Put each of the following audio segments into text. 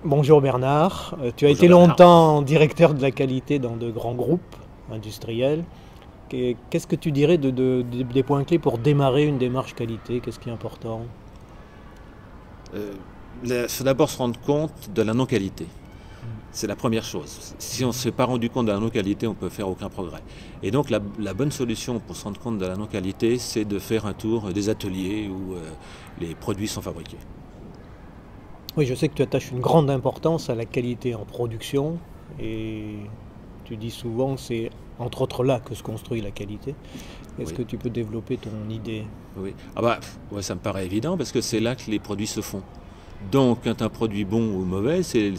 Bonjour Bernard. Tu as Bonjour été Bernard. longtemps directeur de la qualité dans de grands groupes industriels. Qu'est-ce que tu dirais des points clés pour démarrer une démarche qualité? Qu'est-ce qui est important? Euh, Il faut d'abord se rendre compte de la non-qualité. C'est la première chose. Si on ne s'est pas rendu compte de la non-qualité, on ne peut faire aucun progrès. Et donc la bonne solution pour se rendre compte de la non-qualité, c'est de faire un tour des ateliers où les produits sont fabriqués. Oui, je sais que tu attaches une grande importance à la qualité en production et tu dis souvent que c'est entre autres là que se construit la qualité. Est-ce Oui, que tu peux développer ton idée? oui. Ah bah, ouais, ça me paraît évident parce que c'est là que les produits se font. Donc, quand un produit bon ou mauvais, c'est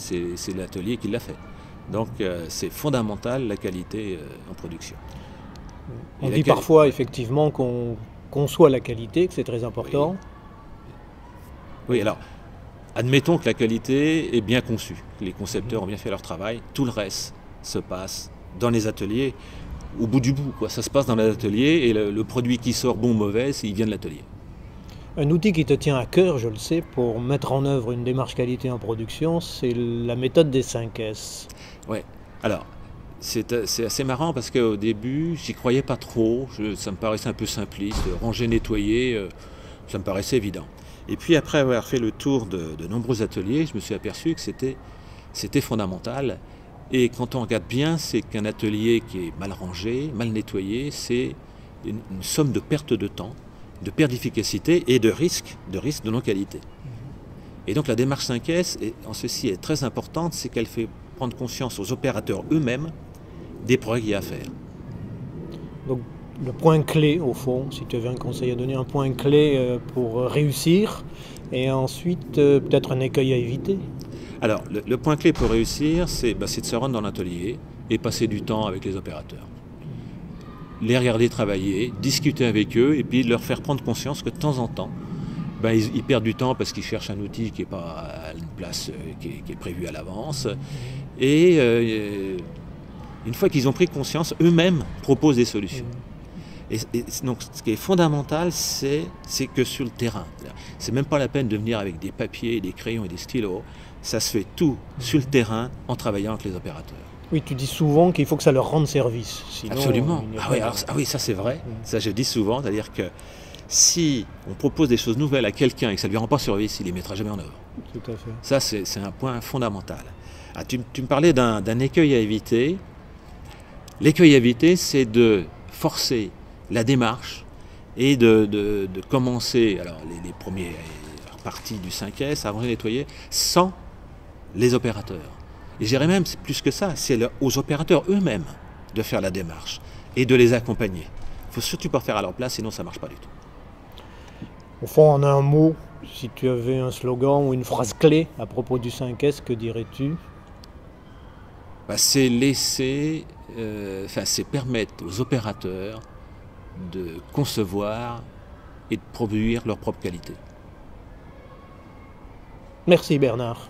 l'atelier qui l'a fait. Donc, c'est fondamental la qualité en production. On Et dit laquelle, parfois ouais, effectivement qu'on conçoit la qualité, que c'est très oui, important. oui. Alors, admettons que la qualité est bien conçue, que les concepteurs ont Mhm. bien fait leur travail, tout le reste se passe dans les ateliers, au bout du bout, quoi. Ça se passe dans les ateliers et le produit qui sort bon ou mauvais, il vient de l'atelier. Un outil qui te tient à cœur, je le sais, pour mettre en œuvre une démarche qualité en production, c'est la méthode des 5 S. Ouais. Alors, c'est assez marrant parce qu'au début, j'y croyais pas trop. Ça me paraissait un peu simpliste. Ranger, nettoyer, ça me paraissait évident. Et puis après avoir fait le tour de nombreux ateliers, je me suis aperçu que c'était fondamental. Et quand on regarde bien, c'est qu'un atelier qui est mal rangé, mal nettoyé, c'est une somme de perte de temps, de perte d'efficacité et de risque de non-qualité. Et donc la démarche 5S, en ceci, est très importante, c'est qu'elle fait prendre conscience aux opérateurs eux-mêmes des progrès qu'il y a à faire. Donc le point clé, au fond, si tu avais un conseil à donner, un point clé pour réussir, et ensuite peut-être un écueil à éviter. Alors, le point clé pour réussir, c'est de se rendre dans l'atelier et passer du temps avec les opérateurs. Les regarder travailler, discuter avec eux et puis leur faire prendre conscience que de temps en temps, ils perdent du temps parce qu'ils cherchent un outil qui n'est pas à une place qui est prévue à l'avance. Et une fois qu'ils ont pris conscience, eux-mêmes proposent des solutions. Et donc, ce qui est fondamental, c'est que sur le terrain, c'est même pas la peine de venir avec des papiers, des crayons et des stylos. Ça se fait tout sur le terrain en travaillant avec les opérateurs. Oui, tu dis souvent qu'il faut que ça leur rende service, sinon Absolument. il n'y a Ah pas oui, de... ah oui, ça c'est vrai. Mm. Ça je dis souvent, c'est-à-dire que si on propose des choses nouvelles à quelqu'un et que ça ne lui rend pas service, il ne les mettra jamais en œuvre. Tout à fait. Ça, c'est un point fondamental. Ah, tu me parlais d'un écueil à éviter. L'écueil à éviter, c'est de forcer la démarche et de commencer alors les premières parties du 5S à ranger, nettoyer sans les opérateurs. Et je dirais même, c'est plus que ça, c'est aux opérateurs eux-mêmes de faire la démarche et de les accompagner. Il ne faut surtout pas faire à leur place, sinon ça ne marche pas du tout. Au fond, en un mot, si tu avais un slogan ou une phrase clé à propos du 5S, que dirais-tu? C'est laisser, c'est permettre aux opérateurs de concevoir et de produire leur propre qualité. Merci Bernard.